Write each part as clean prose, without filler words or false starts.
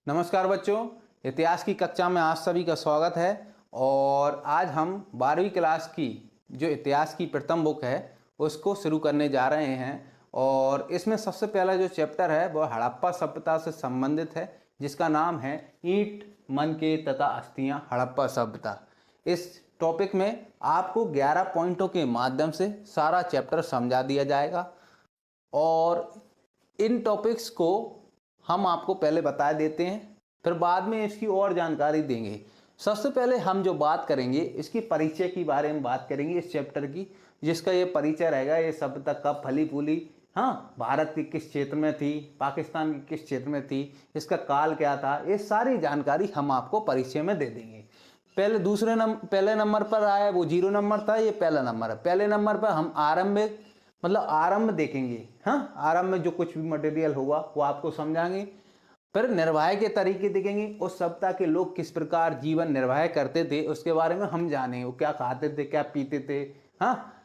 नमस्कार बच्चों, इतिहास की कक्षा में आप सभी का स्वागत है। और आज हम 12वीं क्लास की जो इतिहास की प्रथम बुक है उसको शुरू करने जा रहे हैं। और इसमें सबसे पहला जो चैप्टर है वह हड़प्पा सभ्यता से संबंधित है, जिसका नाम है ईंट, मनके तथा अस्थियां, हड़प्पा सभ्यता। इस टॉपिक में आपको 11 पॉइंटों के माध्यम से सारा चैप्टर समझा दिया जाएगा और इन टॉपिक्स को हम आपको पहले बता देते हैं, फिर बाद में इसकी और जानकारी देंगे। सबसे पहले हम जो बात करेंगे इसकी परिचय के बारे में बात करेंगे इस चैप्टर की, जिसका ये परिचय रहेगा ये सभ्यता कब फली फूली, हाँ, भारत के किस क्षेत्र में थी, पाकिस्तान के किस क्षेत्र में थी, इसका काल क्या था, ये सारी जानकारी हम आपको परिचय में दे देंगे। पहले नंबर पर आया वो 0 नंबर था, ये पहला नंबर है। पहले नंबर पर हम आरंभ देखेंगे। हाँ, आरंभ में जो कुछ भी मटेरियल होगा वो आपको समझाएंगे। फिर निर्वाह के तरीके देखेंगे, उस सभ्यता के लोग किस प्रकार जीवन निर्वाह करते थे उसके बारे में हम जानेंगे। वो क्या खाते थे, क्या पीते थे। हाँ,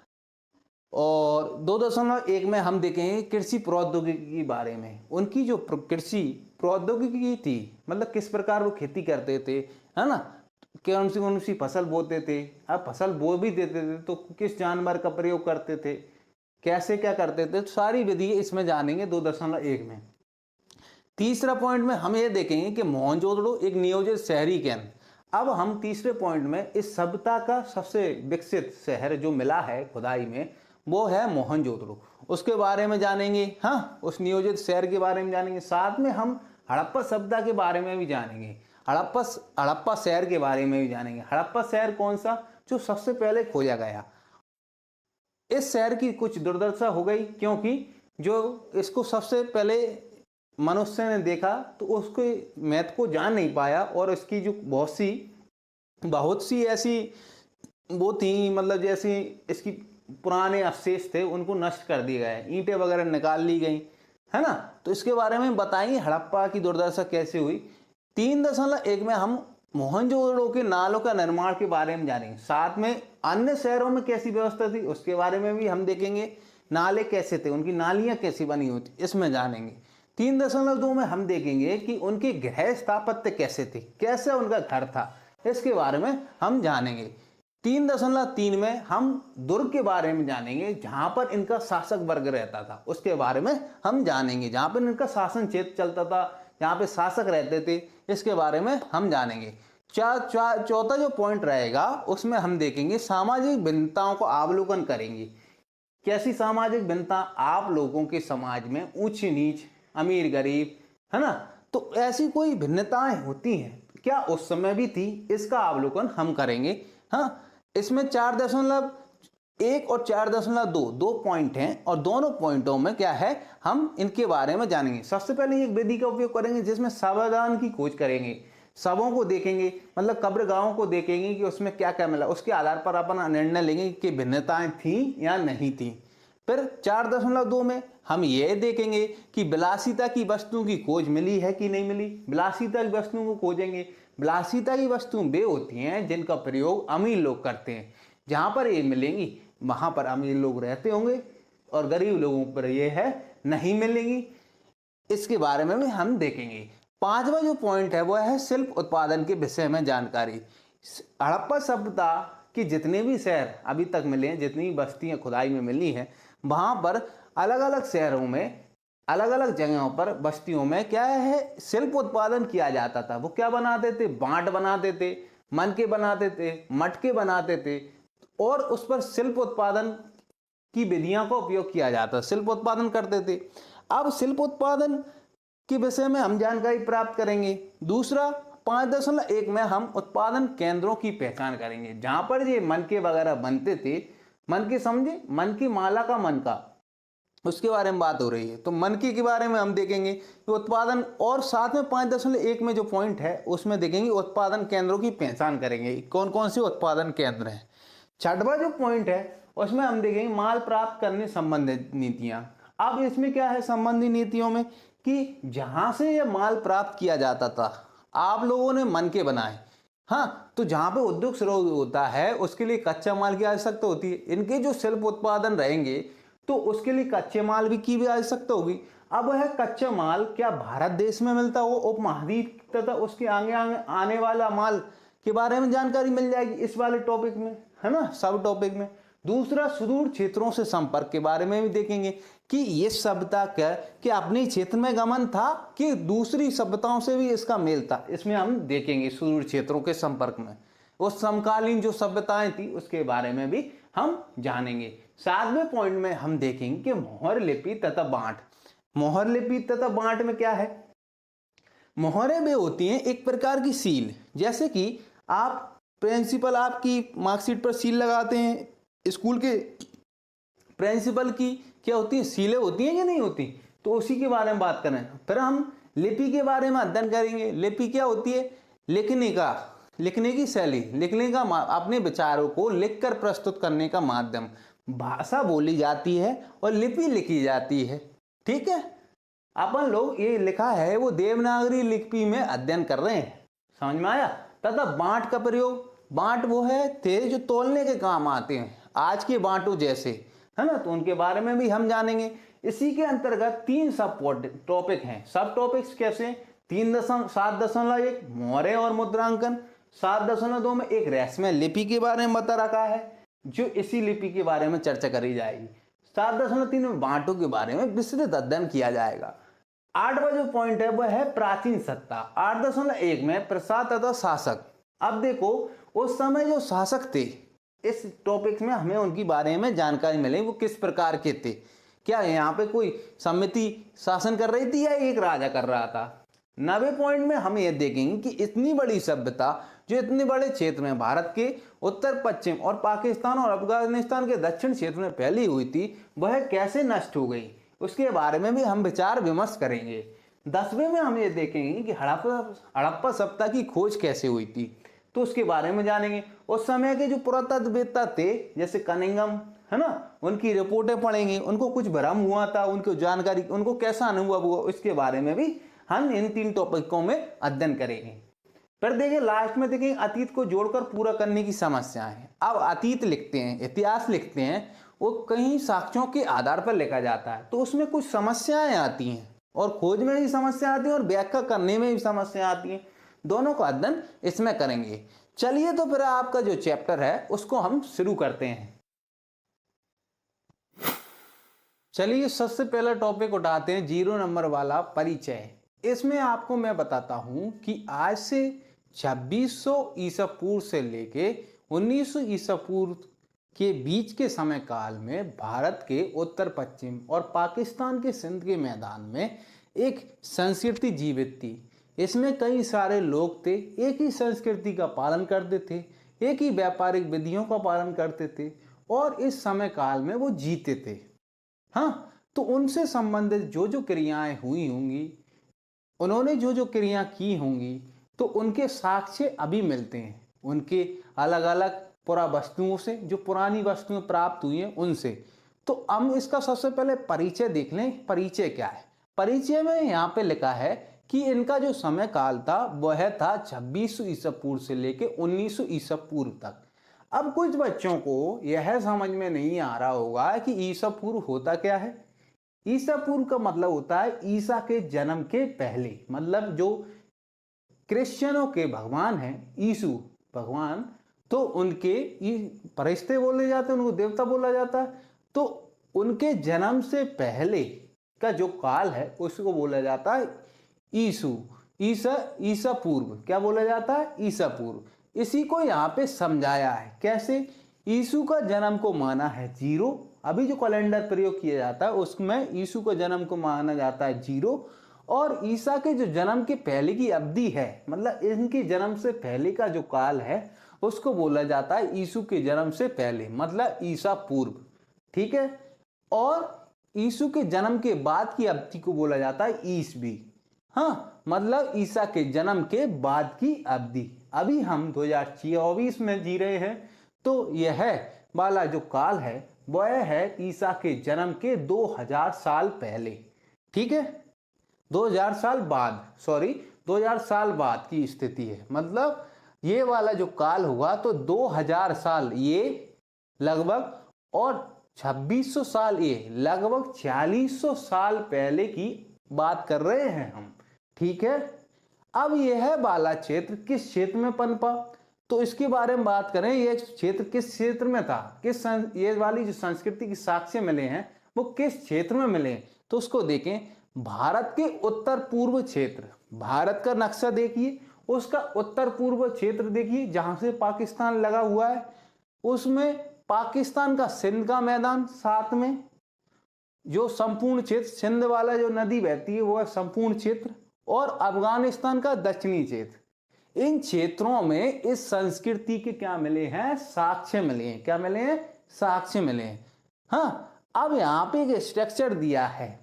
और 2.1 में हम देखेंगे कृषि प्रौद्योगिकी के बारे में। उनकी जो कृषि प्रौद्योगिकी थी, मतलब किस प्रकार वो खेती करते थे, है ना, कौन सी फसल बोते थे, अब फसल बो भी देते थे तो किस जानवर का प्रयोग करते थे, कैसे क्या करते थे, तो सारी विधि इसमें जानेंगे 2.1 में। तीसरा पॉइंट में हम ये देखेंगे कि मोहनजोदड़ो एक नियोजित शहरी केंद्र। अब हम तीसरे पॉइंट में इस सभ्यता का सबसे विकसित शहर जो मिला है खुदाई में वो है मोहनजोदड़ो, उसके बारे में जानेंगे। हाँ, उस नियोजित शहर के बारे में जानेंगे। साथ में हम हड़प्पा सभ्यता के बारे में भी जानेंगे, हड़प्पा शहर के बारे में भी जानेंगे। हड़प्पा शहर कौन सा, जो सबसे पहले खोजा गया। इस शहर की कुछ दुर्दशा हो गई, क्योंकि जो इसको सबसे पहले मनुष्य ने देखा तो उसके महत्व को जान नहीं पाया और इसकी जो बहुत सी ऐसी वो थी, मतलब जैसे इसकी पुराने अवशेष थे उनको नष्ट कर दिया गया, ईंटें वगैरह निकाल ली गई, है ना। तो इसके बारे में बताएंगे हड़प्पा की दुर्दशा कैसे हुई। 3.1 में हम मोहनजोदड़ो के नालों का निर्माण के बारे में जानेंगे। साथ में अन्य शहरों में कैसी व्यवस्था थी उसके बारे में भी हम देखेंगे, नाले कैसे थे, उनकी नालियां कैसी बनी होती, इसमें जानेंगे। 3.2 में हम देखेंगे कि उनके गृह स्थापत्य कैसे थे, कैसे उनका घर था, इसके बारे में हम जानेंगे। 3.3 में हम दुर्ग के बारे में जानेंगे, जहां पर इनका शासक वर्ग रहता था उसके बारे में हम जानेंगे, जहां पर इनका शासन क्षेत्र चलता था, जहां पे शासक रहते थे, इसके बारे में हम जानेंगे। चौथा जो पॉइंट रहेगा उसमें हम देखेंगे सामाजिक भिन्नताओं को अवलोकन करेंगे। कैसी सामाजिक भिन्नता, आप लोगों के समाज में ऊंच नीच, अमीर गरीब, है ना, तो ऐसी कोई भिन्नताएं होती हैं क्या, उस समय भी थी, इसका अवलोकन हम करेंगे। हाँ, इसमें 4.1 और 4.2 दो पॉइंट हैं और दोनों पॉइंटों में क्या है, हम इनके बारे में जानेंगे। सबसे पहले एक विधि का उपयोग करेंगे जिसमें शवदान की खोज करेंगे, शवों को देखेंगे, मतलब कब्रगाहों को देखेंगे कि उसमें क्या क्या मिला, उसके आधार पर अपन निर्णय लेंगे कि भिन्नताएं थी या नहीं थी। फिर 4.2 में हम ये देखेंगे कि विलासिता की वस्तुओं की खोज मिली है कि नहीं मिली, विलासिता की वस्तुओं को खोजेंगे। विलासिता की वस्तुएं वे होती हैं जिनका प्रयोग अमीर लोग करते हैं, जहां पर ये मिलेंगी वहां पर अमीर लोग रहते होंगे और गरीब लोगों पर ये है नहीं मिलेंगी, इसके बारे में भी हम देखेंगे। 5वां जो पॉइंट है वो है शिल्प उत्पादन के विषय में जानकारी। हड़प्पा सभ्यता के जितने भी शहर अभी तक मिले हैं, जितनी बस्तियां खुदाई में मिली हैं, वहां पर अलग अलग शहरों में, अलग अलग जगहों पर, बस्तियों में क्या है, शिल्प उत्पादन किया जाता था। वो क्या बनाते थे, बांट बनाते थे, मनके बनाते थे, मटके बनाते थे और उस पर शिल्प उत्पादन की विधियों का उपयोग किया जाता, शिल्प उत्पादन करते थे। अब शिल्प उत्पादन के विषय में हम जानकारी प्राप्त करेंगे। दूसरा 5.1 में हम उत्पादन केंद्रों की पहचान करेंगे, जहां पर ये मनके वगैरह बनते थे। मनके समझे, मन की माला का मनका, उसके बारे में बात हो रही है, तो मनके के बारे में हम देखेंगे कि उत्पादन। और साथ में 5.1 में जो पॉइंट है उसमें देखेंगे उत्पादन केंद्रों की पहचान करेंगे, कौन कौन से उत्पादन केंद्र हैं। 6वां जो पॉइंट है उसमें हम देखेंगे माल प्राप्त करने संबंधित नीतियां। अब इसमें क्या है संबंधी नीतियों में कि जहां से यह माल प्राप्त किया जाता था, आप लोगों ने मनके बनाए, हाँ, तो जहां पे उद्योग शुरू होता है उसके लिए कच्चा माल की आवश्यकता होती है। इनके जो शिल्प उत्पादन रहेंगे तो उसके लिए कच्चे माल की भी आवश्यकता होगी। अब वह कच्चा माल क्या भारत देश में मिलता हो, उपमहाद्वीप तथा उसके आगे आगे आने वाला माल के बारे में जानकारी मिल जाएगी इस वाले टॉपिक में, है ना, सब टॉपिक में। दूसरा, सुदूर क्षेत्रों से संपर्क के बारे में भी देखेंगे कि ये सभ्यता कि अपने क्षेत्र में गमन था कि दूसरी सभ्यताओं से भी इसका मेल था, इसमें हम देखेंगे सुदूर क्षेत्रों के संपर्क में। उस समकालीन जो सभ्यताएं थी उसके बारे में भी हम जानेंगे। 7वें पॉइंट में हम देखेंगे कि मोहर लिपि तथा बांट। मोहर लिपि तथा बांट में क्या है? मोहरें वे होती हैं एक प्रकार की सील, जैसे कि आप प्रिंसिपल आपकी मार्कशीट पर सील लगाते हैं, स्कूल के प्रिंसिपल की क्या होती है, सीलें होती हैं या नहीं होती, तो उसी के बारे में बात करें। फिर हम लिपि के बारे में अध्ययन करेंगे। लिपि क्या होती है? लिखने की शैली, लिखने का अपने विचारों को लिखकर प्रस्तुत करने का माध्यम। भाषा बोली जाती है और लिपि लिखी जाती है, ठीक है। अपन लोग ये लिखा है वो देवनागरी लिपि में अध्ययन कर रहे हैं, समझ में आया। तथा बांट का प्रयोग, बांट वो है थे जो तोलने के काम आते हैं, आज के बांटों जैसे, है ना, तो उनके बारे में भी हम जानेंगे। इसी के अंतर्गत 3 सब टॉपिक हैं। सब टॉपिक्स कैसे? 7.1 मोहरें और मुद्रांकन, 7.2 में एक रेशमी लिपि के बारे में बता रखा है जो इसी लिपि के बारे में चर्चा करी जाएगी। 7.3 में बांटों के बारे में विस्तृत अध्ययन किया जाएगा। 8वां जो पॉइंट है वह है प्राचीन सत्ता। 8.1 में प्रसाद तथा शासक। अब देखो उस समय जो शासक थे, इस टॉपिक में हमें उनके बारे में जानकारी मिलेगी, वो किस प्रकार के थे। क्या यहाँ पे कोई समिति शासन कर रही थी या एक राजा कर रहा था? 9वें पॉइंट में हम ये देखेंगे कि इतनी बड़ी सभ्यता जो इतने बड़े क्षेत्र में भारत के उत्तर पश्चिम और पाकिस्तान और अफगानिस्तान के दक्षिण क्षेत्र में फैली हुई थी, वह कैसे नष्ट हो गई, उसके बारे में भी हम विचार विमर्श करेंगे। 10वें में हम ये देखेंगे कि हड़प्पा सभ्यता की खोज कैसे हुई थी, तो उसके बारे में जानेंगे। उस समय के जो पुरातत्ववेत्ता थे जैसे कनिंघम, है ना, उनकी रिपोर्टें पढ़ेंगे, उनको कुछ भ्रम हुआ था, उनको जानकारी, उनको कैसा अनुभव हुआ, इसके बारे में भी हम इन 3 टॉपिकों में अध्ययन करेंगे। फिर देखिए लास्ट में देखेंगे अतीत को जोड़कर पूरा करने की समस्याएं। अब अतीत लिखते हैं, इतिहास लिखते हैं, वो कई साक्ष्यों के आधार पर लिखा जाता है, तो उसमें कुछ समस्याएं आती हैं, और खोज में भी समस्या आती है और व्याख्या करने में भी समस्या आती है। दोनों का अध्ययन इसमें करेंगे। चलिए तो फिर आपका जो चैप्टर है उसको हम शुरू करते हैं। चलिए सबसे पहला टॉपिक उठाते हैं 0 नंबर वाला, परिचय। इसमें आपको मैं बताता हूं कि आज से 2600 ईसा पूर्व से लेके 1900 ईसा पूर्व के बीच के समय काल में भारत के उत्तर पश्चिम और पाकिस्तान के सिंध के मैदान में एक संस्कृति जीवित थी। इसमें कई सारे लोग थे, एक ही संस्कृति का पालन करते थे, एक ही व्यापारिक विधियों का पालन करते थे, और इस समय काल में वो जीते थे। हाँ, तो उनसे संबंधित जो जो क्रियाएं हुई होंगी, उन्होंने जो जो क्रिया की होंगी, तो उनके साक्ष्य अभी मिलते हैं, उनके अलग अलग पुरा वस्तुओं से, जो पुरानी वस्तुएं प्राप्त हुई हैं उनसे। तो हम इसका सबसे पहले परिचय देख लें। परिचय क्या है? परिचय में यहाँ पे लिखा है कि इनका जो समय काल था वह था 2600 ईसा पूर्व से लेके 1900 ईसा पूर्व तक। अब कुछ बच्चों को यह समझ में नहीं आ रहा होगा कि ईसा पूर्व होता क्या है। ईसा पूर्व का मतलब होता है ईसा के जन्म के पहले, मतलब जो क्रिश्चियनों के भगवान हैं, यीशु भगवान, तो उनके फरिश्ते बोले जाते हैं, उनको देवता बोला जाता है, तो उनके जन्म से पहले का जो काल है उसको बोला जाता है ईसा पूर्व। क्या बोला जाता है? ईसा पूर्व। इसी को यहाँ पे समझाया है। कैसे? यीशु का जन्म को माना है 0। अभी जो कैलेंडर प्रयोग किया जाता है उसमें यीशु का जन्म को माना जाता है 0, और ईसा के जो जन्म के पहले की अवधि है, मतलब इनके जन्म से पहले का जो काल है उसको बोला जाता है यीशु के जन्म से पहले, मतलब ईसा पूर्व। ठीक है। और यीशु के जन्म के बाद की अवधि को बोला जाता है ईसवी। हाँ, मतलब ईसा के जन्म के बाद की अवधि। अभी हम 2024 में जी रहे हैं, तो यह वाला जो काल है वह है ईसा के जन्म के 2000 साल पहले। ठीक है, 2000 साल बाद, 2000 साल बाद की स्थिति है। मतलब ये वाला जो काल होगा तो 2000 साल ये लगभग, और 2600 साल ये लगभग 4600 साल पहले की बात कर रहे हैं हम। ठीक है, अब यह वाला क्षेत्र किस क्षेत्र में पनपा, तो इसके बारे में बात करें। यह क्षेत्र किस क्षेत्र में था, ये वाली जो संस्कृति की साक्ष्य मिले हैं वो किस क्षेत्र में मिले, तो उसको देखें। भारत के उत्तर पूर्व क्षेत्र, भारत का नक्शा देखिए, उसका उत्तर पूर्व क्षेत्र देखिए जहां से पाकिस्तान लगा हुआ है, उसमें पाकिस्तान का सिंध का मैदान, साथ में जो संपूर्ण क्षेत्र सिंध वाला जो नदी बहती है वो है संपूर्ण क्षेत्र, और अफगानिस्तान का दक्षिणी क्षेत्र। इन क्षेत्रों में इस संस्कृति के क्या मिले हैं, साक्ष्य मिले हैं। क्या मिले हैं, साक्ष्य मिले हैं। हाँ, अब यहाँ पे एक स्ट्रक्चर दिया है।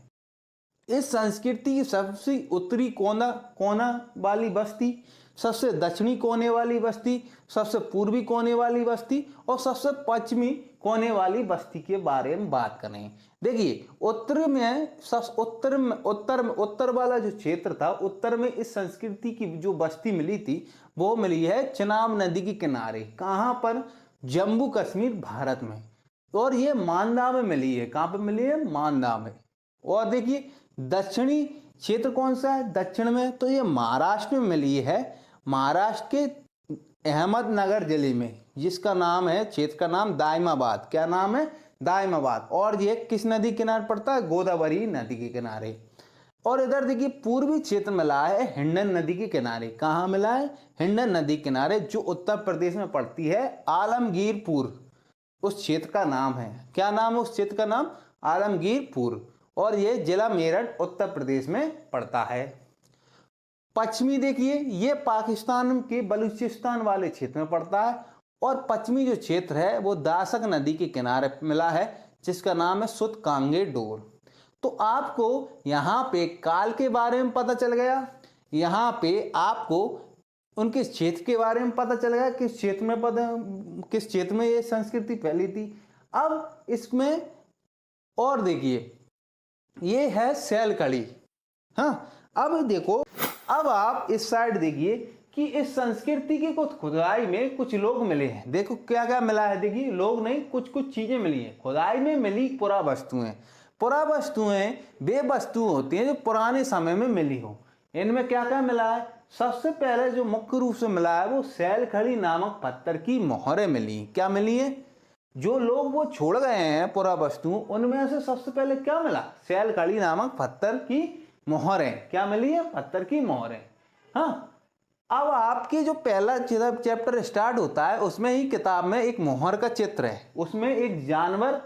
इस संस्कृति की सबसे उत्तरी कोना वाली बस्ती, सबसे दक्षिणी कोने वाली बस्ती, सबसे पूर्वी कोने वाली बस्ती और सबसे पश्चिमी कोने वाली बस्ती के बारे में बात करें। देखिए, उत्तर वाला जो क्षेत्र था, उत्तर में इस संस्कृति की जो बस्ती मिली थी वो मिली है चिनाब नदी के किनारे। कहाँ पर, जम्मू कश्मीर, भारत में। और ये मांदा में मिली है। कहाँ पे मिली है, मांदा में। और देखिए दक्षिणी क्षेत्र कौन सा है दक्षिण में, तो ये महाराष्ट्र में मिली है, महाराष्ट्र के अहमदनगर जिले में, जिसका नाम है, क्षेत्र का नाम दायमाबाद। क्या नाम है, दायमाबाद। और ये किस नदी के किनारे पड़ता है, गोदावरी नदी के किनारे। और इधर देखिए पूर्वी क्षेत्र मिला है हिंडन नदी के किनारे। कहाँ मिला है, हिंडन नदी किनारे, जो उत्तर प्रदेश में पड़ती है, आलमगीरपुर उस क्षेत्र का नाम है। क्या नाम है उस क्षेत्र का नाम, आलमगीरपुर। और ये जिला मेरठ उत्तर प्रदेश में पड़ता है। पश्चिमी देखिए, ये पाकिस्तान के बलूचिस्तान वाले क्षेत्र में पड़ता है। और पश्चिमी जो क्षेत्र है वो दासक नदी के किनारे मिला है, जिसका नाम है सुतकांगे डोर। तो आपको यहाँ पे काल के बारे में पता चल गया, यहाँ पे आपको उनके क्षेत्र के बारे में पता चल गया, किस क्षेत्र में ये संस्कृति फैली थी। अब इसमें और देखिए, ये है सैलकड़ी। हाँ, अब देखो, अब आप इस साइड देखिए कि इस संस्कृति की कुछ खुदाई में कुछ लोग मिले हैं। देखो क्या क्या मिला है, देखिए लोग नहीं, कुछ कुछ चीजें मिली हैं। खुदाई में मिली पुरावस्तुएं। पुरावस्तुएं वे वस्तु होती हैं जो पुराने समय में मिली हो। इनमें क्या क्या मिला है, सबसे पहले जो मुख्य रूप से मिला है वो सैलखड़ी नामक पत्थर की मोहरें मिली। क्या मिली है, जो लोग वो छोड़ गए हैं पुरावस्तु, उनमें से सबसे पहले क्या मिला, सैलखड़ी नामक पत्थर की मोहरें। क्या मिली है, पत्थर की मोहरें। हाँ, अब आपकी जो पहला चैप्टर स्टार्ट होता है उसमें ही किताब में एक मोहर का चित्र है, उसमें एक जानवर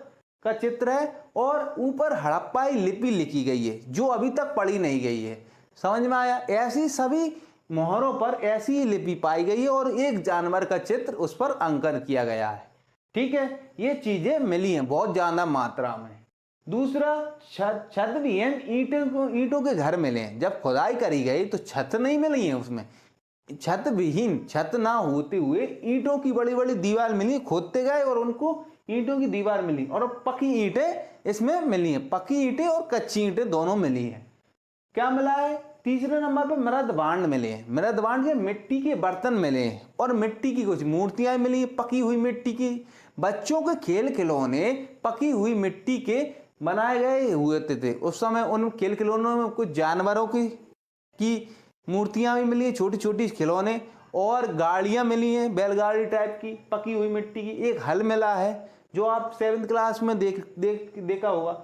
का चित्र है और ऊपर हड़प्पाई लिपि लिखी गई है जो अभी तक पढ़ी नहीं गई है। समझ में आया, ऐसी सभी मोहरों पर ऐसी ही लिपि पाई गई है और एक जानवर का चित्र उस पर अंकन किया गया है। ठीक है, ये चीजें मिली हैं बहुत ज्यादा मात्रा में। दूसरा, छत भी है, ईंटों के घर मिले हैं। जब खुदाई करी गई तो छत नहीं मिली है, उसमें छत विहीन, छत ना होते हुए ईंटों की बड़ी बड़ी दीवार मिली। खोदते गए और उनको ईंटों की दीवार मिली और पक्की ईंटें इसमें मिली हैं। पक्की ईंटें और कच्ची ईंटें दोनों मिली हैं। क्या मिला है, तीसरे नंबर पर मृदभांड मिले हैं। मृदभांड के मिट्टी के बर्तन मिले हैं और मिट्टी की कुछ मूर्तियां मिली हैं, पकी हुई मिट्टी की। बच्चों के खेल खिलौने पकी हुई मिट्टी के बनाए गए हुए थे उस समय। उन खेल खिलौनों में कुछ जानवरों की मूर्तियां भी मिली है, छोटी छोटी खिलौने, और गाड़ियां मिली हैं बैलगाड़ी टाइप की पकी हुई मिट्टी की। एक हल मिला है जो आप 7th क्लास में देखा होगा।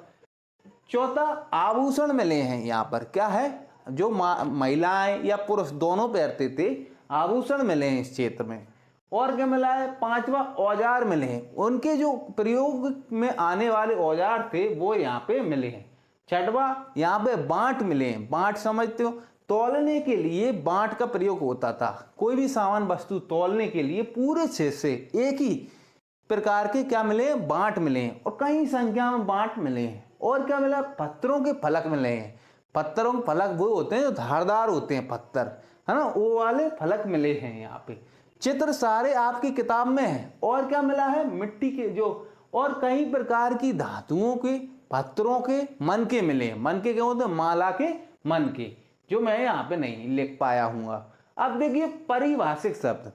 चौथा, आभूषण मिले हैं यहाँ पर। क्या है, जो महिलाएं या पुरुष दोनों पहनते थे, आभूषण मिले हैं इस क्षेत्र में। और क्या मिला है, पांचवा, औजार मिले हैं। उनके जो प्रयोग में आने वाले औजार थे वो यहाँ पे मिले हैं। छठवा, यहाँ पे बांट मिले हैं। बांट समझते हो, तौलने के लिए बांट का प्रयोग होता था। कोई भी सामान वस्तु तौलने के लिए पूरे क्षेत्र से एक ही प्रकार के क्या मिले हैं, बांट मिले हैं और कई संख्या में बांट मिले हैं। और क्या मिला, पत्थरों के फलक मिले हैं। पत्थरों के फलक वो होते हैं जो धारदार होते हैं पत्थर, है ना, वो वाले फलक मिले हैं यहाँ पे। चित्र सारे आपकी किताब में है। और क्या मिला है, मिट्टी के जो और कई प्रकार की धातुओं के, पत्थरों के मनके मिले हैं। मनके क्या होते हैं, माला के मनके, जो मैं यहाँ पे नहीं लिख पाया हूँ। अब देखिए परिभाषिक शब्द,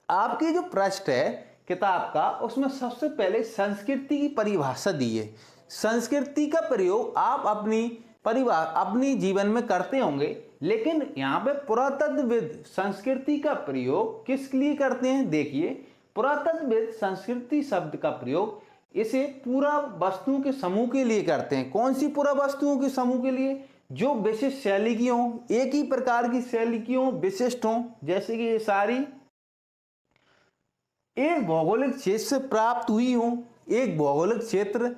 आपकी जो पृष्ठ है किताब का, उसमें सबसे पहले संस्कृति की परिभाषा दी है। संस्कृति का प्रयोग आप अपनी परिवार अपनी जीवन में करते होंगे, लेकिन यहाँ पे पुरातत्वविद संस्कृति का प्रयोग किस लिए करते हैं? देखिए, पुरातत्वविद संस्कृति शब्द का प्रयोग इसे पूरा वस्तुओं के समूह के लिए करते हैं। कौन सी पूरा वस्तुओं के समूह के लिए? जो विशिष्ट शैली की हों, एक ही प्रकार की शैली की हों, विशिष्ट हों, जैसे कि ये सारी एक भौगोलिक क्षेत्र से प्राप्त हुई हों, एक भौगोलिक क्षेत्र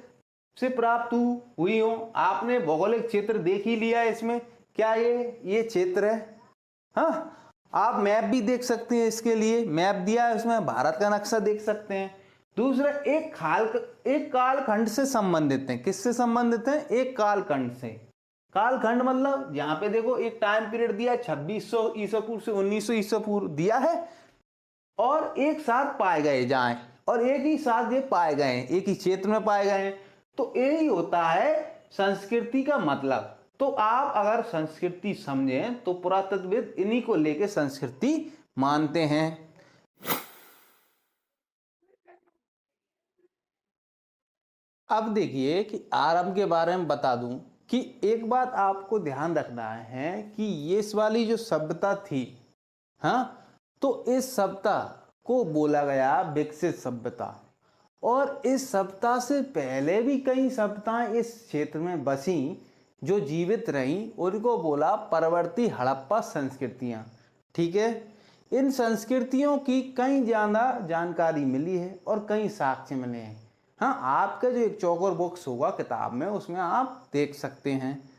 से प्राप्त हुई हो। आपने भौगोलिक क्षेत्र देख ही लिया है इसमें, क्या ये क्षेत्र है? हाँ, आप मैप भी देख सकते हैं, इसके लिए मैप दिया है उसमें, भारत का नक्शा देख सकते हैं। दूसरा, एक कालखंड से संबंधित है। किससे संबंधित है? एक कालखंड से। कालखंड मतलब यहाँ पे देखो एक टाइम पीरियड दिया है, 2600 ईसा पूर्व से 1900 ईसा पूर्व दिया है, और एक साथ पाए गए जाएं, और एक ही साथ ये पाए गए, एक ही क्षेत्र में पाए गए हैं। तो यही होता है संस्कृति का मतलब। तो आप अगर संस्कृति समझें तो पुरातत्वविद इन्हीं को लेके संस्कृति मानते हैं। अब देखिए कि आरंभ के बारे में बता दूं कि एक बात आपको ध्यान रखना है कि ये इस वाली जो सभ्यता थी, हाँ, तो इस सभ्यता को बोला गया विकसित सभ्यता, और इस सभ्यता से पहले भी कई सभ्यताएं इस क्षेत्र में बसी जो जीवित रहीं, उनको बोला परवर्ती हड़प्पा संस्कृतियां। ठीक है, इन संस्कृतियों की कई ज़्यादा जानकारी मिली है और कई साक्ष्य मिले हैं। हाँ, आपका जो एक चौकोर बॉक्स होगा किताब में, उसमें आप देख सकते हैं।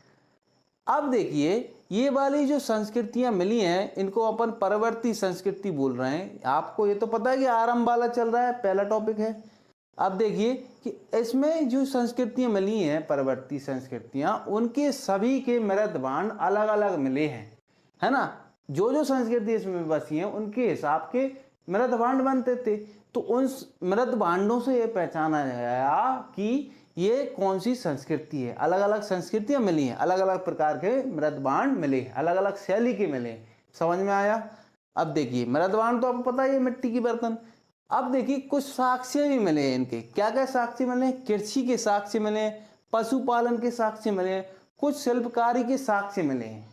अब देखिए, ये वाली जो संस्कृतियां मिली हैं, इनको अपन परवर्ती संस्कृति बोल रहे हैं। आपको ये तो पता है कि आरंभ वाला चल रहा है, पहला टॉपिक है। अब देखिए कि इसमें जो संस्कृतियां मिली हैं, परवर्ती संस्कृतियां, उनके सभी के मृत भांड अलग अलग मिले हैं, है ना। जो जो संस्कृति इसमें बसी हैं उनके हिसाब के मृत भांड बनते थे। तो उन मृत भांडों से ये पहचाना गया कि ये कौन सी संस्कृति है। अलग अलग संस्कृतियां मिली हैं, अलग अलग प्रकार के मृत भांड मिले, अलग अलग शैली के मिले। समझ में आया? अब देखिए, मृत भांड तो आपको पता ही है, मिट्टी की बर्तन। अब देखिए, कुछ साक्ष्य भी मिले हैं इनके। क्या क्या साक्ष्य मिले? कृषि के साक्ष्य मिले, पशुपालन के साक्ष्य मिले, कुछ शिल्पकारी के साक्ष्य मिले हैं।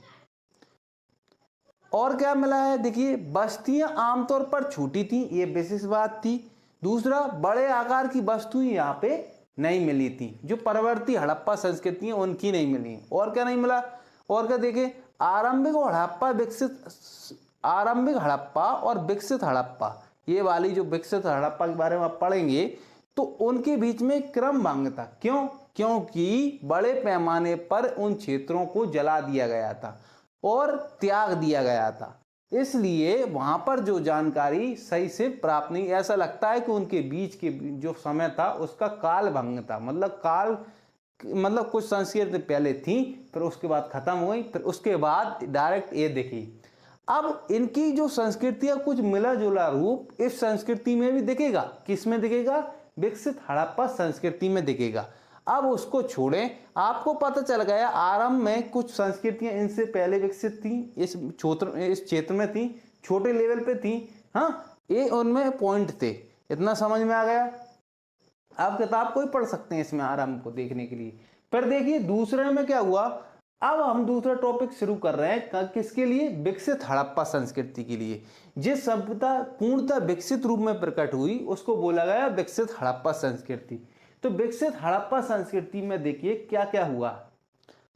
और क्या मिला है? देखिए, बस्तियां आमतौर पर छोटी थी, ये विशेष बात थी। दूसरा, बड़े आकार की वस्तुएं यहाँ पे नहीं मिली थी, जो परवर्ती हड़प्पा संस्कृति उनकी नहीं मिली। और क्या नहीं मिला? और क्या देखे, आरंभिक हड़प्पा और विकसित हड़प्पा, ये वाली जो विकसित हड़प्पा के बारे में आप पढ़ेंगे तो उनके बीच में क्रम भंग था। क्यों? क्योंकि बड़े पैमाने पर उन क्षेत्रों को जला दिया गया था और त्याग दिया गया था, इसलिए वहां पर जो जानकारी सही से प्राप्त नहीं। ऐसा लगता है कि उनके बीच के जो समय था उसका काल भंग था, मतलब कुछ संस्कृति पहले थी, फिर उसके बाद खत्म हुई, फिर उसके बाद डायरेक्ट ये देखी। अब इनकी जो संस्कृतियां कुछ मिला जुला रूप इस संस्कृति में भी दिखेगा। किस में दिखेगा? विकसित हड़प्पा संस्कृति में दिखेगा। अब उसको छोड़ें, आपको पता चल गया आरंभ में कुछ संस्कृतियां इनसे पहले विकसित थी, इस क्षेत्र में थी, छोटे लेवल पे थी। हाँ, ये उनमें पॉइंट थे। इतना समझ में आ गया? आप किताब को ही पढ़ सकते हैं इसमें आरंभ को देखने के लिए। फिर देखिए दूसरे में क्या हुआ। अब हम दूसरा टॉपिक शुरू कर रहे हैं, किसके लिए? विकसित हड़प्पा संस्कृति के लिए। जिस सभ्यता पूर्णतः विकसित रूप में प्रकट हुई उसको बोला गया विकसित हड़प्पा संस्कृति। तो विकसित हड़प्पा संस्कृति में देखिए क्या क्या हुआ।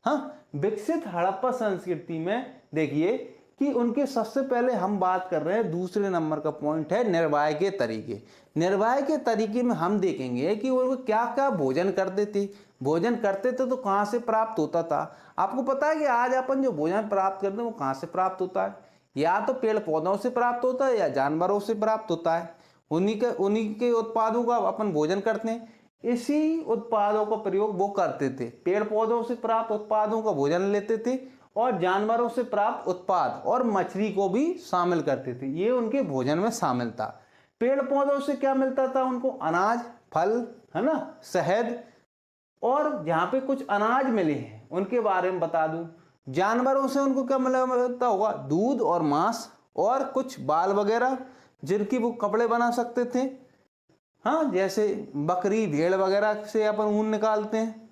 हाँ, विकसित हड़प्पा संस्कृति में देखिए कि उनके सबसे पहले हम बात कर रहे हैं, दूसरे नंबर का पॉइंट है निर्वाह के तरीके। निर्वाह के तरीके में हम देखेंगे कि वो क्या क्या भोजन करते थे। भोजन करते थे तो कहाँ से प्राप्त होता था? आपको पता है कि आज अपन जो भोजन प्राप्त करते हैं वो कहाँ से प्राप्त होता है? या तो पेड़ पौधों से प्राप्त होता है या जानवरों से प्राप्त होता है। उन्हीं के उत्पादों का अपन भोजन करते हैं। इसी उत्पादों का प्रयोग वो करते थे। पेड़ पौधों से प्राप्त उत्पादों का भोजन लेते थे और जानवरों से प्राप्त उत्पाद और मछली को भी शामिल करते थे। ये उनके भोजन में शामिल था। पेड़ पौधों से क्या मिलता था उनको? अनाज, फल, है ना, शहद। और जहाँ पे कुछ अनाज मिले हैं उनके बारे में बता दूं। जानवरों से उनको क्या मिलता होगा? दूध और मांस और कुछ बाल वगैरह जिनकी वो कपड़े बना सकते थे। हाँ, जैसे बकरी, भेड़ वगैरह से अपन ऊन निकालते हैं।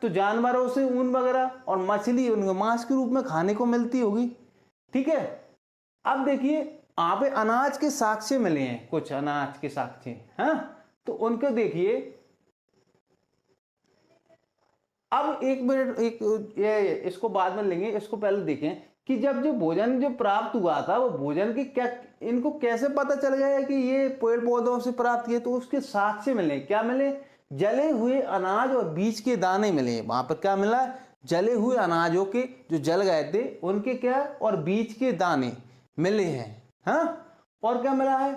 तो जानवरों से ऊन वगैरह, और मछली उनको मांस के रूप में खाने को मिलती होगी। ठीक है, अब देखिए यहाँ पे अनाज के साक्ष्य मिले हैं, कुछ अनाज के साक्ष्य, हाँ, तो उनको देखिए। अब एक मिनट, ये इसको बाद में लेंगे, इसको पहले देखें कि जब जो भोजन जो प्राप्त हुआ था वो भोजन की क्या, इनको कैसे पता चल गया है कि ये पेड़ पौधों से प्राप्त किए, तो उसके साक्ष्य मिले। क्या मिले? जले हुए अनाज और बीज के दाने मिले। वहां पर क्या मिला? जले हुए अनाजों के जो जल गए थे उनके क्या, और बीज के दाने मिले हैं। हाँ, और क्या मिला है,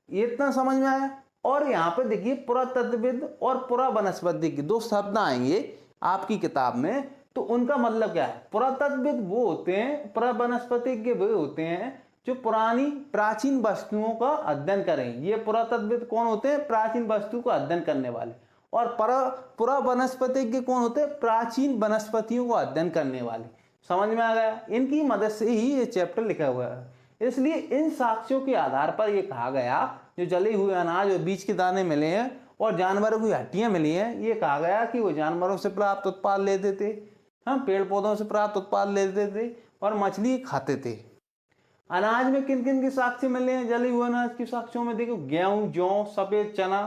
ये इतना समझ में आया। और यहाँ पे देखिए पुरातत्वविद और पुरा वनस्पतिज्ञ दो शब्द आएंगे आपकी किताब में, तो उनका मतलब क्या है? पुरातत्वविद वो होते हैं, पुरा वनस्पतिज्ञ वो होते हैं जो पुरानी प्राचीन वस्तुओं का अध्ययन करें। ये पुरातत्वविद कौन होते हैं? प्राचीन वस्तु का अध्ययन करने वाले। और पुरा वनस्पतिज्ञ कौन होते हैं? प्राचीन वनस्पतियों को अध्ययन करने वाले। समझ में आ गया? इनकी मदद से ही ये चैप्टर लिखा हुआ है। इसलिए इन साक्ष्यों के आधार पर यह कहा गया, जो जले हुए अनाज और बीज के दाने मिले हैं और जानवरों की हड्डियां मिली हैं, ये कहा गया कि वो जानवरों से प्राप्त उत्पाद लेते थे, हम पेड़ पौधों से प्राप्त उत्पाद लेते थे, और मछली खाते थे। अनाज में किन किन के साक्ष्य मिले हैं? जले हुए अनाज के साक्ष्यों में देखो, गेहूं, जौ, सफेद चना,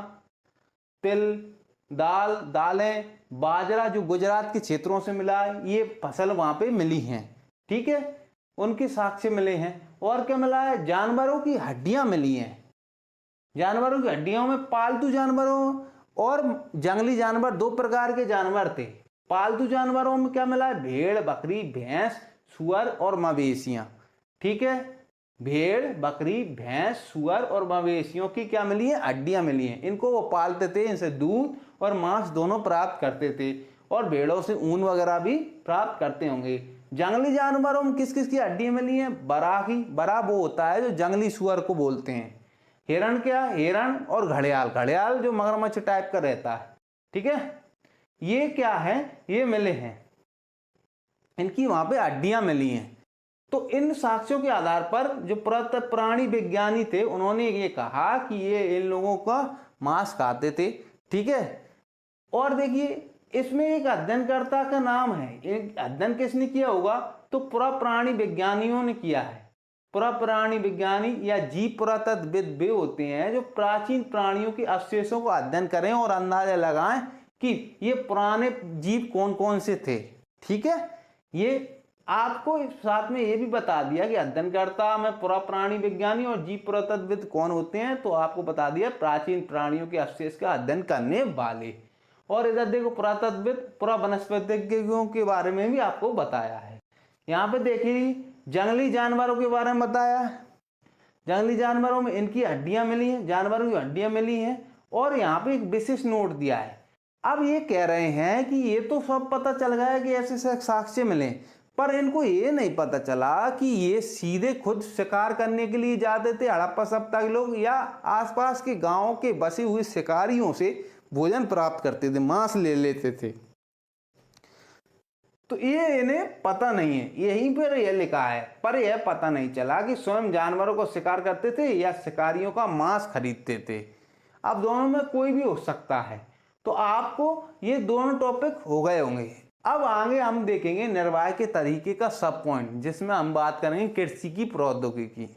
तिल, दालें, बाजरा जो गुजरात के क्षेत्रों से मिला है, ये फसल वहां पे मिली हैं। ठीक है, उनके साक्ष्य मिले हैं। और क्या मिला है? जानवरों की हड्डियां मिली हैं। जानवरों की हड्डियों में पालतू जानवरों और जंगली जानवर, दो प्रकार के जानवर थे। पालतू जानवरों में क्या मिला है? भेड़, बकरी, भैंस, सुअर और मवेशियां। ठीक है, भेड़, बकरी, भैंस, सुअर और मवेशियों की क्या मिली है? हड्डियां मिली हैं। इनको वो पालते थे, इनसे दूध और मांस दोनों प्राप्त करते थे, और भेड़ों से ऊन वगैरह भी प्राप्त करते होंगे। जंगली जानवरों में किस किस की हड्डियां मिली हैं? बराह की, बराह वो होता है जो जंगली सुअर को बोलते हैं। हिरण क्या? हिरण और घड़ियाल, घड़ियाल जो मगरमच्छ टाइप का रहता है। ठीक है, ये क्या है? ये मिले हैं, इनकी वहां पे हड्डियां मिली हैं। तो इन साक्ष्यों के आधार पर जो प्राणी विज्ञानी थे उन्होंने ये कहा कि ये इन लोगों का मांस खाते थे। ठीक है, और देखिए इसमें एक अध्ययनकर्ता का नाम है। एक अध्ययन किसने किया होगा? तो पुरा प्राणी विज्ञानियों ने किया है। पुरा प्राणी विज्ञानी या जीव पुरातत्वविद वे होते हैं जो प्राचीन प्राणियों के अवशेषों को अध्ययन करें और अंदाजा लगाएं कि ये पुराने जीव कौन कौन से थे। ठीक है, ये आपको साथ में ये भी बता दिया कि अध्ययनकर्ता में पुरा प्राणी विज्ञानी और जीव पुरातत्वविद कौन होते हैं, तो आपको बता दिया प्राचीन प्राणियों के अवशेष का अध्ययन करने वाले। और इधर देखो पुरातत्वविद, पुरा वनस्पतिज्ञों के बारे में भी आपको बताया है। यहाँ पे देखिए जंगली जानवरों के बारे में बताया। जंगली जानवरों में इनकी हड्डियां मिली हैं, जानवरों की हड्डियां मिली हैं, और यहाँ पे एक विशेष नोट दिया है। अब ये कह रहे हैं कि ये तो सब पता चल गया कि ऐसे साक्ष्य मिले, पर इनको ये नहीं पता चला कि ये सीधे खुद शिकार करने के लिए जाते थे हड़प्पा सभ्यता के लोग, या आसपास के गांवों के बसे हुए शिकारियों से भोजन प्राप्त करते थे, मांस ले लेते थे। तो ये इन्हें पता नहीं है, यहीं पर यह लिखा है, पर यह पता नहीं चला कि स्वयं जानवरों को शिकार करते थे या शिकारियों का मांस खरीदते थे। अब दोनों में कोई भी हो सकता है। तो आपको ये दोनों टॉपिक हो गए होंगे। अब आगे हम देखेंगे निर्वाह के तरीके का सब पॉइंट, जिसमें हम बात करेंगे कृषि की प्रौद्योगिकी,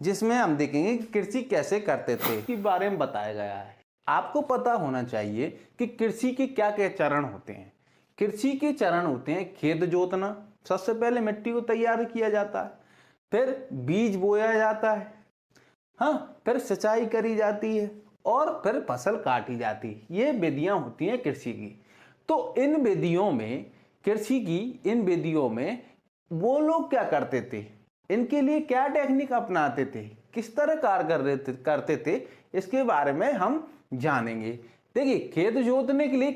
जिसमें हम देखेंगे कि कृषि कैसे करते थे इसके बारे में बताया गया है। आपको पता होना चाहिए कि कृषि के क्या क्या चरण होते हैं। कृषि के चरण होते हैं खेत जोतना, सबसे पहले मिट्टी को तैयार किया जाता है, फिर बीज बोया जाता है, हाँ, फिर सिंचाई करी जाती है, और फिर फसल काटी जाती है। ये विधियां होती हैं कृषि की। तो इन विधियों में, कृषि की इन विधियों में वो लोग क्या करते थे, इनके लिए क्या टेक्निक अपनाते थे, किस तरह कार्य करते थे, इसके बारे में हम जानेंगे। देखिए खेत जोतने के लिए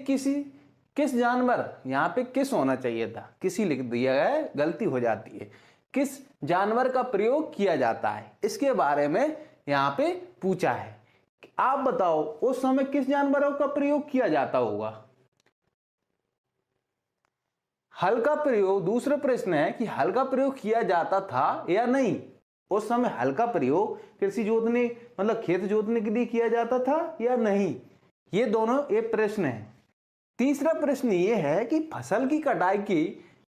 किस जानवर, यहाँ पे किस होना चाहिए था, किसी लिख दिया है, गलती हो जाती है, किस जानवर का प्रयोग किया जाता है, इसके बारे में यहाँ पे पूछा है। आप बताओ उस समय किस जानवरों का प्रयोग किया जाता होगा? हल का प्रयोग, दूसरा प्रश्न है कि हल का प्रयोग किया जाता था या नहीं। उस समय हल का प्रयोग कृषि जोतने मतलब खेत जोतने के लिए किया जाता था या नहीं, ये दोनों एक प्रश्न है। तीसरा प्रश्न ये है कि फसल की कटाई की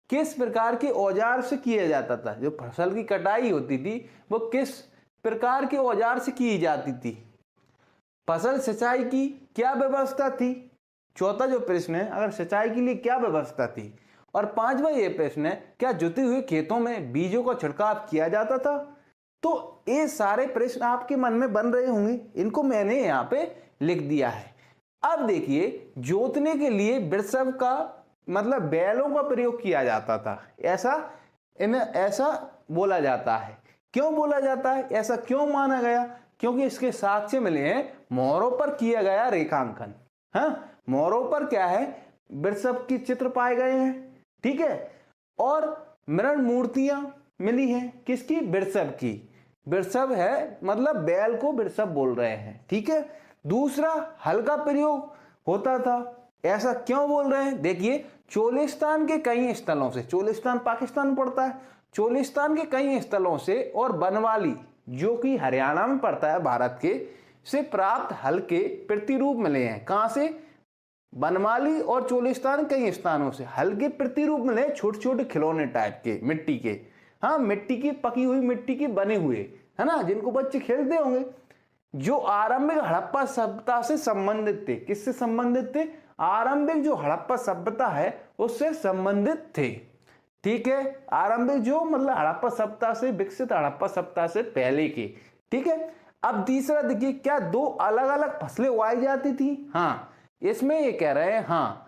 किस प्रकार के औजार से किया जाता था। जो फसल की कटाई होती थी वो किस प्रकार के औजार से की जाती थी। फसल सिंचाई की क्या व्यवस्था थी। चौथा जो प्रश्न है, अगर सिंचाई के लिए क्या व्यवस्था थी। और पांचवा ये प्रश्न है, क्या जुते हुए खेतों में बीजों का छिड़काव किया जाता था। तो ये सारे प्रश्न आपके मन में बन रहे होंगे, इनको मैंने यहाँ पे लिख दिया है। अब देखिए, जोतने के लिए वृषभ का मतलब बैलों का प्रयोग किया जाता था, ऐसा बोला जाता है। क्यों बोला जाता है, ऐसा क्यों माना गया, क्योंकि इसके साक्ष्य मिले हैं मोहरों पर किया गया रेखांकन। हाँ, मोहरों पर क्या है, वृषभ की चित्र पाए गए हैं, ठीक है। और मृण मूर्तियां मिली हैं, किसकी, वृषभ की। वृषभ है मतलब बैल को वृषभ बोल रहे हैं, ठीक है। दूसरा, हल का प्रयोग होता था, ऐसा क्यों बोल रहे हैं। देखिए, चोलिस्तान के कई स्थलों से, चोलिस्तान पाकिस्तान पड़ता है, चोलिस्तान के कई स्थलों से और बनवाली जो कि हरियाणा में पड़ता है भारत के, से प्राप्त हल के प्रतिरूप मिले हैं। कहां से, बनवाली और चोलिस्तान कई स्थानों से हल के प्रतिरूप मिले, छोटे छोटे खिलौने टाइप के मिट्टी के। हाँ, मिट्टी की, पकी हुई मिट्टी के बने हुए, है ना, जिनको बच्चे खेलते होंगे, जो आरंभिक हड़प्पा सभ्यता से संबंधित थे। किससे संबंधित थे, आरंभिक जो हड़प्पा सभ्यता है उससे संबंधित थे, ठीक है। आरंभिक जो मतलब हड़प्पा सभ्यता से, विकसित हड़प्पा सभ्यता से पहले के, ठीक है। अब तीसरा देखिए, क्या दो अलग अलग फसलें उगाई जाती थी। हाँ, इसमें ये कह रहे हैं, हाँ,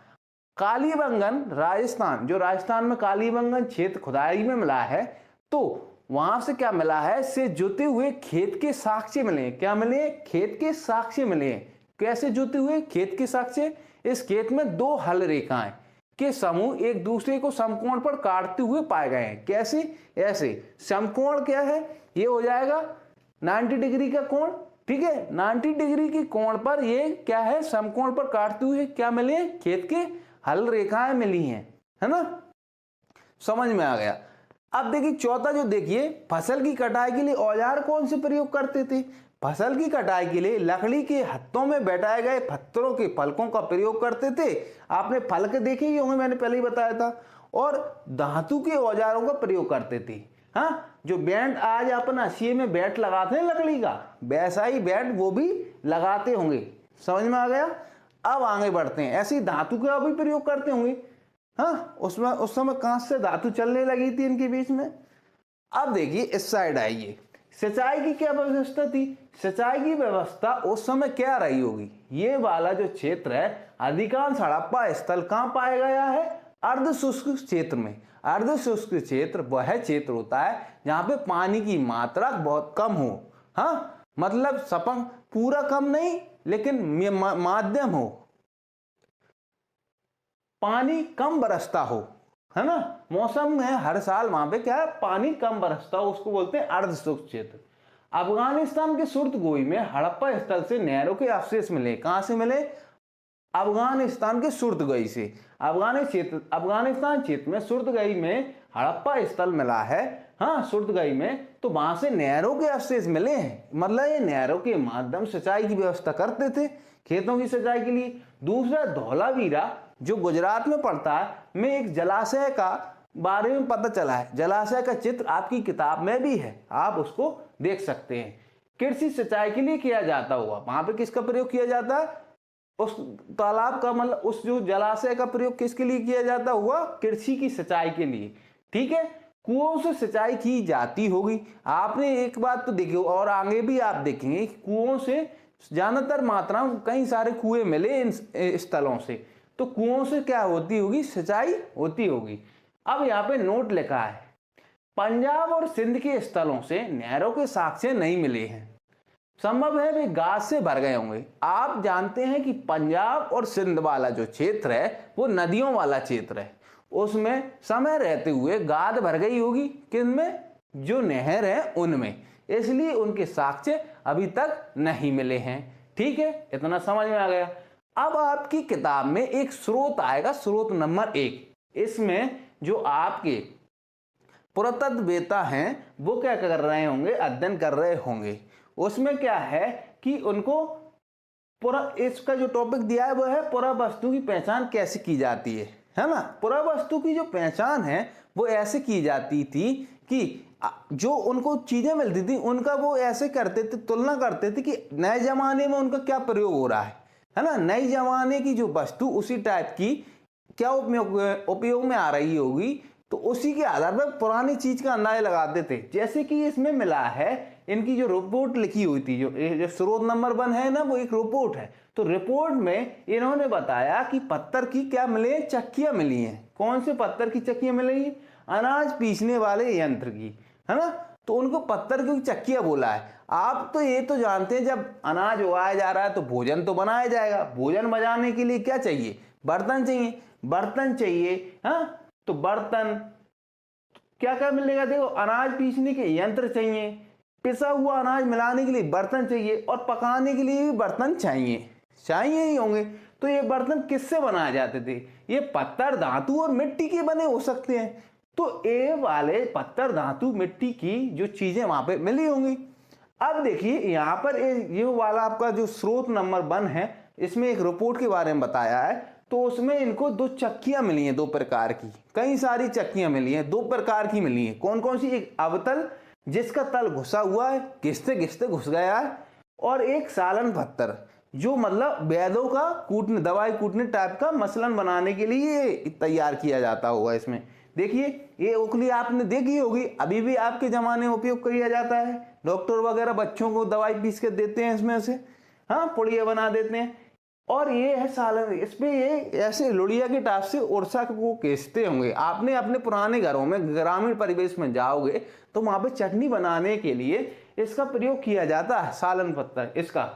कालीबंगन राजस्थान, जो राजस्थान में कालीबंगन क्षेत्र खुदाई में मिला है, तो वहां से क्या मिला है, से जुते हुए खेत के साक्ष्य मिले। क्या मिले, खेत के साक्ष्य मिले। कैसे जुते हुए खेत के साक्ष्य, इस खेत में दो हल रेखाएं के समूह एक दूसरे को समकोण पर काटते हुए पाए गए हैं। कैसे, ऐसे। समकोण क्या है, ये हो जाएगा 90 डिग्री का कोण, ठीक है। 90 डिग्री के कोण पर ये क्या है, समकोण पर काटते हुए क्या मिले, खेत के हल रेखाएं मिली हैं, है ना, समझ में आ गया। अब देखिए चौथा जो देखिए, फसल की कटाई के लिए औजार कौन से प्रयोग करते थे। फसल की कटाई के लिए लकड़ी के हत्थों में बैठाए गए पत्थरों के फलकों का प्रयोग करते थे। आपने फलक देखे ही होंगे, मैंने पहले ही बताया था। और धातु के औजारों का प्रयोग करते थे। हाँ, जो बैंड आज अपन हंसिए में बैट लगाते हैं लकड़ी का, वैसा ही बैट वो भी लगाते होंगे। समझ में आ गया। अब आगे बढ़ते हैं, ऐसी धातु का भी प्रयोग करते होंगे। हाँ, उसमें उस समय कांच से धातु चलने लगी थी इनके बीच में। अब देखिए इस साइड आइए, सिंचाई की क्या व्यवस्था थी। सिंचाई की व्यवस्था उस समय क्या रही होगी। ये वाला जो क्षेत्र है, अधिकांश हड़प्पा स्थल कहां पाया गया है, अर्ध शुष्क क्षेत्र में। अर्ध शुष्क क्षेत्र वह क्षेत्र होता है जहां पे पानी की मात्रा बहुत कम हो। हाँ, मतलब सपंग पूरा कम नहीं, लेकिन माध्यम हो, पानी कम बरसता हो, है ना। मौसम में हर साल वहां पे क्या है, पानी कम बरसता हो, उसको बोलते हैं अर्ध शुष्क क्षेत्र। अफगानिस्तान के सुर्तगोई में हड़प्पा स्थल से नहरों के अवशेष मिले। कहां से मिले, अफगानिस्तान के सुर्तगई से। अफगानिस्तान क्षेत्र में सुर्तगई में हड़प्पा स्थल मिला है। हाँ, सुर्तगई में, तो वहां से नहरों के अवशेष मिले हैं। मतलब ये नहरों के माध्यम सिंचाई की व्यवस्था करते थे खेतों की सिंचाई के लिए। दूसरा, धौलावीरा जो गुजरात में पड़ता है, में एक जलाशय का बारे में पता चला है। जलाशय का चित्र आपकी किताब में भी है, आप उसको देख सकते हैं। कृषि सिंचाई के लिए किया जाता हुआ, वहां पे किसका प्रयोग किया जाता है, उस तालाब का, मतलब उस जो जलाशय का प्रयोग किसके लिए किया जाता हुआ, कृषि की सिंचाई के लिए, ठीक है। कुओं से सिंचाई की जाती होगी। आपने एक बात तो देखी, और आगे भी आप देखेंगे कुओं से ज्यादातर मात्रा में कई सारे कुएं मिले इन स्थलों से, तो कुओं से क्या होती होगी, सिंचाई होती होगी। अब यहाँ पे नोट लिखा है, पंजाब और सिंध के स्थलों से नहरों के साक्ष्य नहीं मिले हैं। संभव है वे गाद से भर गए होंगे। आप जानते हैं कि पंजाब और सिंध वाला जो क्षेत्र है वो नदियों वाला क्षेत्र है, उसमें समय रहते हुए गाद भर गई होगी। किनमें, जो नहर है उनमें, इसलिए उनके साक्ष्य अभी तक नहीं मिले हैं। ठीक है, इतना समझ में आ गया। अब आपकी किताब में एक स्रोत आएगा, स्रोत नंबर 1। इसमें जो आपके पुरातत्ववेत्ता हैं वो क्या कर रहे होंगे, अध्ययन कर रहे होंगे। उसमें क्या है कि उनको पूरा इसका जो टॉपिक दिया है वो है पुरावस्तु की पहचान कैसे की जाती है ना। पुरावस्तु की जो पहचान है वो ऐसे की जाती थी कि जो उनको चीजें मिलती थी उनका वो ऐसे करते थे, तुलना करते थे कि नए जमाने में उनका क्या प्रयोग हो रहा है ना। नए जमाने की जो वस्तु उसी टाइप की क्या उपयोग में आ रही होगी, तो उसी के आधार पर पुरानी चीज का अंदाजा लगाते थे। जैसे कि इसमें मिला है, इनकी जो रिपोर्ट लिखी हुई थी, जो स्रोत नंबर 1 है ना, वो एक रिपोर्ट है। तो रिपोर्ट में इन्होंने बताया कि पत्थर की क्या मिले, चक्कियां मिली हैं। कौन से पत्थर की चक्कियां मिली? अनाज पीसने वाले यंत्र की, है ना। तो उनको पत्थर की चक्कियां बोला है। आप तो ये तो जानते हैं जब अनाज उगाया जा रहा है तो भोजन तो बनाया जाएगा। भोजन बनाने के लिए क्या चाहिए? बर्तन चाहिए, बर्तन चाहिए। हाँ, तो बर्तन क्या क्या मिलेगा? देखो, अनाज पीसने के यंत्र चाहिए, पिसा हुआ अनाज मिलाने के लिए बर्तन चाहिए, और पकाने के लिए भी बर्तन चाहिए ही होंगे। तो ये बर्तन किससे बनाए जाते थे? ये पत्थर, धातु और मिट्टी के बने हो सकते हैं। तो ये वाले पत्थर, धातु, मिट्टी की जो चीजें वहां पे मिली होंगी। अब देखिए यहाँ पर ये वाला आपका जो स्रोत नंबर 1 है, इसमें एक रिपोर्ट के बारे में बताया है। तो उसमें इनको 2 चक्कियां मिली हैं, 2 प्रकार की। कई सारी चक्कियां मिली हैं, 2 प्रकार की मिली हैं। कौन कौन सी? एक अवतल, जिसका तल घुसा हुआ है, घिसते घिसते घुस गया है, और एक सालन पत्थर, जो मतलब वैद्यों का कूटने, दवाई कूटने टाइप का मसलन बनाने के लिए तैयार किया जाता होगा। इसमें देखिए, ये उखली आपने देखी होगी, अभी भी आपके जमाने में उपयोग किया जाता है। डॉक्टर वगैरह बच्चों को दवाई पीस के देते हैं इसमें से, हाँ, पुड़िया बना देते हैं। और ये है सालन, इसमें ये ऐसे लोड़िया के टाप से उड़सा को घिसते होंगे। आपने अपने पुराने घरों में, ग्रामीण परिवेश में जाओगे तो वहां पे चटनी बनाने के लिए इसका प्रयोग किया जाता है, सालन पत्थर इसका।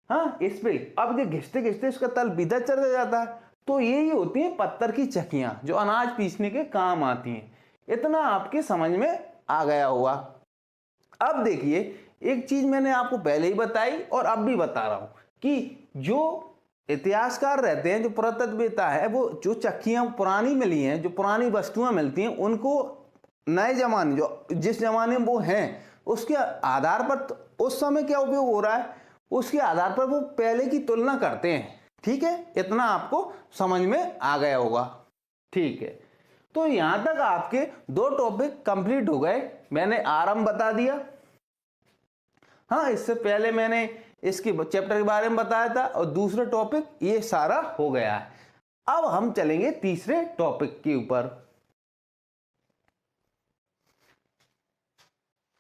हाँ, इस पे अब ये घिसते घिसते इसका तल भीतर चला जाता है। तो यही होती है पत्थर की चक्कियां, जो अनाज पीसने के काम आती हैं। इतना आपके समझ में आ गया होगा। अब देखिए, एक चीज मैंने आपको पहले ही बताई और अब भी बता रहा हूं कि जो इतिहासकार रहते हैं, जो पुरातत्ववेत्ता है, वो जो चक्कियां पुरानी मिली हैं, जो पुरानी वस्तुएं मिलती हैं, उनको नए जमाने, जो जिस जमाने में वो हैं, उसके आधार पर उस समय क्या उपयोग हो रहा है, उसके आधार पर वो पहले की तुलना करते हैं। ठीक है, इतना आपको समझ में आ गया होगा। ठीक है, तो यहां तक आपके 2 टॉपिक कंप्लीट हो गए। मैंने आरंभ बता दिया, हाँ, इससे पहले मैंने इसके चैप्टर के बारे में बताया था, और दूसरा टॉपिक ये सारा हो गया है। अब हम चलेंगे तीसरे टॉपिक के ऊपर।